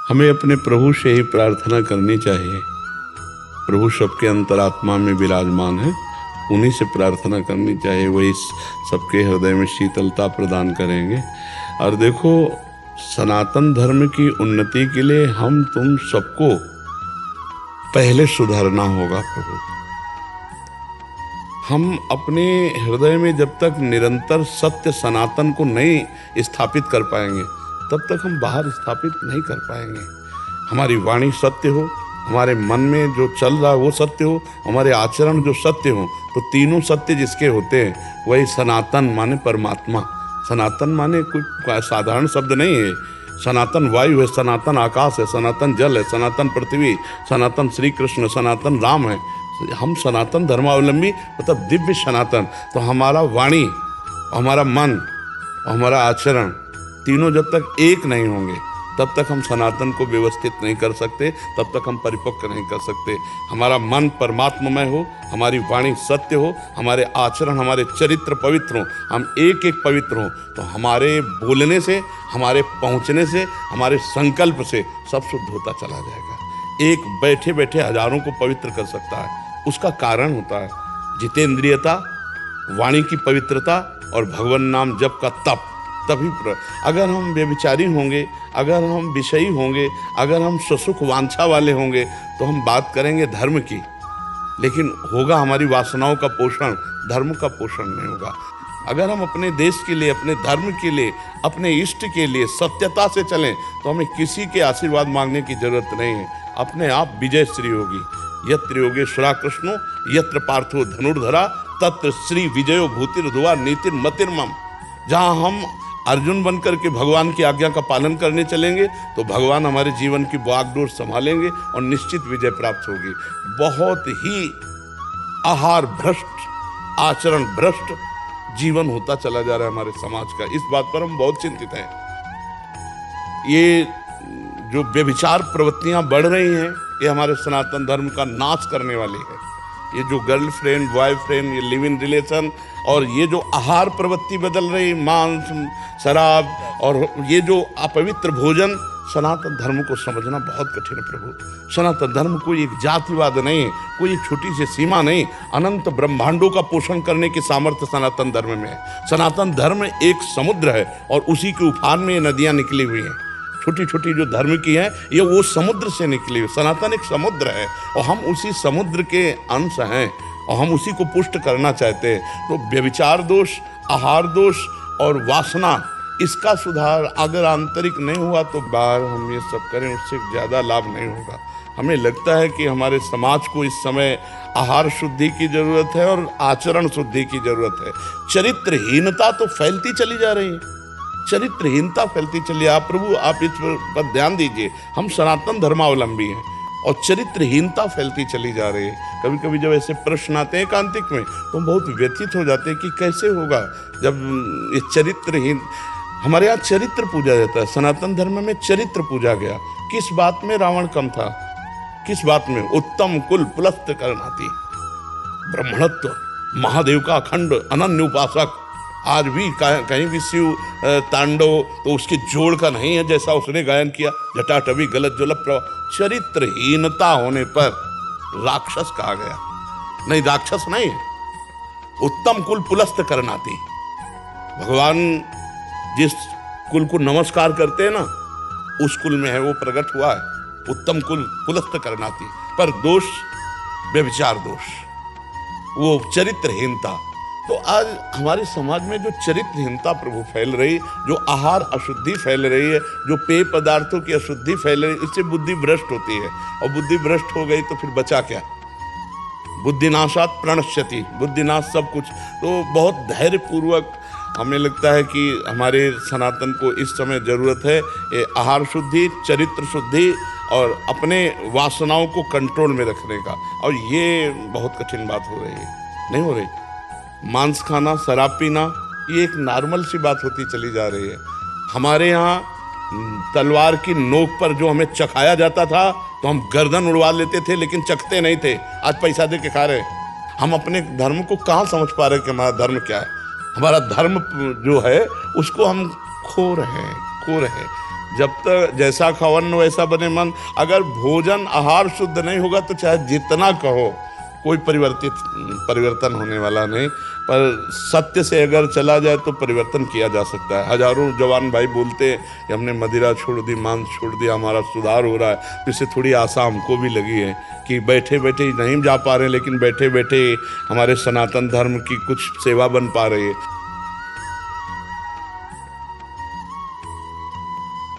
हमें अपने प्रभु से ही प्रार्थना करनी चाहिए। प्रभु सबके अंतरात्मा में विराजमान है, उन्हीं से प्रार्थना करनी चाहिए। वही सबके हृदय में शीतलता प्रदान करेंगे। और देखो, सनातन धर्म की उन्नति के लिए हम तुम सबको पहले सुधरना होगा। प्रभु, हम अपने हृदय में जब तक निरंतर सत्य सनातन को नहीं स्थापित कर पाएंगे, तब तक हम बाहर स्थापित नहीं कर पाएंगे। हमारी वाणी सत्य हो, हमारे मन में जो चल रहा है वो सत्य हो, हमारे आचरण जो सत्य हो, तो तीनों सत्य जिसके होते हैं वही सनातन माने परमात्मा। सनातन माने कोई साधारण शब्द नहीं है। सनातन वायु है, सनातन आकाश है, सनातन जल है, सनातन पृथ्वी, सनातन श्री कृष्ण, सनातन राम है। हम सनातन धर्मावलंबी मतलब दिव्य सनातन। तो हमारा वाणी, हमारा मन, हमारा आचरण तीनों जब तक एक नहीं होंगे, तब तक हम सनातन को व्यवस्थित नहीं कर सकते, तब तक हम परिपक्व नहीं कर सकते। हमारा मन परमात्ममय हो, हमारी वाणी सत्य हो, हमारे आचरण, हमारे चरित्र पवित्र हो, हम एक एक पवित्र हो, तो हमारे बोलने से, हमारे पहुंचने से, हमारे संकल्प से सब शुद्ध होता चला जाएगा। एक बैठे बैठे हजारों को पवित्र कर सकता है। उसका कारण होता है जितेंद्रियता, वाणी की पवित्रता और भगवान नाम जप का तप। तभी अगर हम व्यभिचारी होंगे, अगर हम विषयी होंगे, अगर हम स्वसुख वांछा वाले होंगे, तो हम बात करेंगे धर्म की, लेकिन होगा हमारी वासनाओं का पोषण, धर्म का पोषण नहीं होगा। अगर हम अपने देश के लिए, अपने धर्म के लिए, अपने इष्ट के लिए सत्यता से चलें, तो हमें किसी के आशीर्वाद मांगने की जरूरत नहीं है। अपने आप विजय श्री होगी। यत्र योगेश्वरा कृष्णो यत्र पार्थो धनुर्धरा तत्र श्री विजयो भूतिर्धुआ नीतिर्मतिर्मम। जहाँ हम अर्जुन बनकर के भगवान की आज्ञा का पालन करने चलेंगे, तो भगवान हमारे जीवन की बागडोर संभालेंगे और निश्चित विजय प्राप्त होगी। बहुत ही आहार भ्रष्ट, आचरण भ्रष्ट जीवन होता चला जा रहा है हमारे समाज का। इस बात पर हम बहुत चिंतित हैं। ये जो व्यभिचार प्रवृत्तियां बढ़ रही हैं, ये हमारे सनातन धर्म का नाश करने वाली है। ये जो गर्लफ्रेंड, बॉयफ्रेंड, ये लिव इन रिलेशन और ये जो आहार प्रवृत्ति बदल रही, मांस, शराब और ये जो अपवित्र भोजन, सनातन धर्म को समझना बहुत कठिन है। प्रभु, सनातन धर्म कोई एक जातिवाद नहीं है, कोई एक छोटी सी सीमा नहीं। अनंत ब्रह्मांडों का पोषण करने की सामर्थ्य सनातन धर्म में है। सनातन धर्म एक समुद्र है और उसी के उफान में ये नदियाँ निकली हुई हैं। छोटी छोटी जो धर्म की हैं, ये वो समुद्र से निकली हुई। सनातन एक समुद्र है और हम उसी समुद्र के अंश हैं और हम उसी को पुष्ट करना चाहते हैं। तो व्यभिचार दोष, आहार दोष और वासना, इसका सुधार अगर आंतरिक नहीं हुआ तो बाहर हम ये सब करें उससे ज़्यादा लाभ नहीं होगा। हमें लगता है कि हमारे समाज को इस समय आहार शुद्धि की ज़रूरत है और आचरण शुद्धि की ज़रूरत है। चरित्रहीनता तो फैलती चली जा रही है, चरित्रहीनता फैलती चली। आप प्रभु, आप इस पर ध्यान दीजिए। हम सनातन धर्मावलंबी हैं और चरित्रहीनता फैलती चली जा रही है। कभी कभी जब ऐसे प्रश्न आते हैं एकांतिक में, तो हम बहुत व्यथित हो जाते हैं कि कैसे होगा जब ये चरित्रहीन। हमारे यहाँ चरित्र पूजा जाता है, सनातन धर्म में चरित्र पूजा गया। किस बात में रावण कम था? किस बात में? उत्तम कुल पुलस्त करनाती, ब्रह्मणत्व, महादेव का अखंड अनन्य उपासक। आज भी कहीं भी शिव तांडव तो उसके जोड़ का नहीं है जैसा उसने गायन किया। जटाटवी गलत जलप प्रवाह। चरित्रहीनता होने पर राक्षस कहा गया। नहीं, राक्षस नहीं है, उत्तम कुल पुलस्त करनाती। भगवान जिस कुल को नमस्कार करते हैं ना, उस कुल में है वो प्रकट हुआ है, उत्तम कुल पुलस्त करनाती। पर दोष व्यभिचार दोष, वो चरित्रहीनता। तो आज हमारे समाज में जो चरित्रहीनता प्रभु फैल रही, जो आहार अशुद्धि फैल रही है, जो पेय पदार्थों की अशुद्धि फैल रही है, इससे बुद्धि भ्रष्ट होती है। और बुद्धि भ्रष्ट हो गई तो फिर बचा क्या? बुद्धिनाशात प्रणश्यति, बुद्धिनाश सब कुछ। तो बहुत धैर्यपूर्वक हमें लगता है कि हमारे सनातन को इस समय ज़रूरत है ये आहार शुद्धि, चरित्र शुद्धि और अपने वासनाओं को कंट्रोल में रखने का। और ये बहुत कठिन बात हो रही है, नहीं हो रही। मांस खाना, शराब पीना, ये एक नॉर्मल सी बात होती चली जा रही है। हमारे यहाँ तलवार की नोक पर जो हमें चखाया जाता था, तो हम गर्दन उड़वा लेते थे लेकिन चखते नहीं थे। आज पैसा दे के खा रहे। हम अपने धर्म को कहाँ समझ पा रहे कि हमारा धर्म क्या है? हमारा धर्म जो है उसको हम खो रहे हैं। जब तक जैसा खावन वैसा बने मन, अगर भोजन आहार शुद्ध नहीं होगा तो चाहे जितना कहो कोई परिवर्तन होने वाला नहीं। पर सत्य से अगर चला जाए तो परिवर्तन किया जा सकता है। हजारों जवान भाई बोलते हैं कि हमने मदिरा छोड़ दी, मांस छोड़ दिया, हमारा सुधार हो रहा है, तो इससे थोड़ी आशा हमको भी लगी है कि बैठे बैठे नहीं जा पा रहे, लेकिन बैठे बैठे हमारे सनातन धर्म की कुछ सेवा बन पा रही है।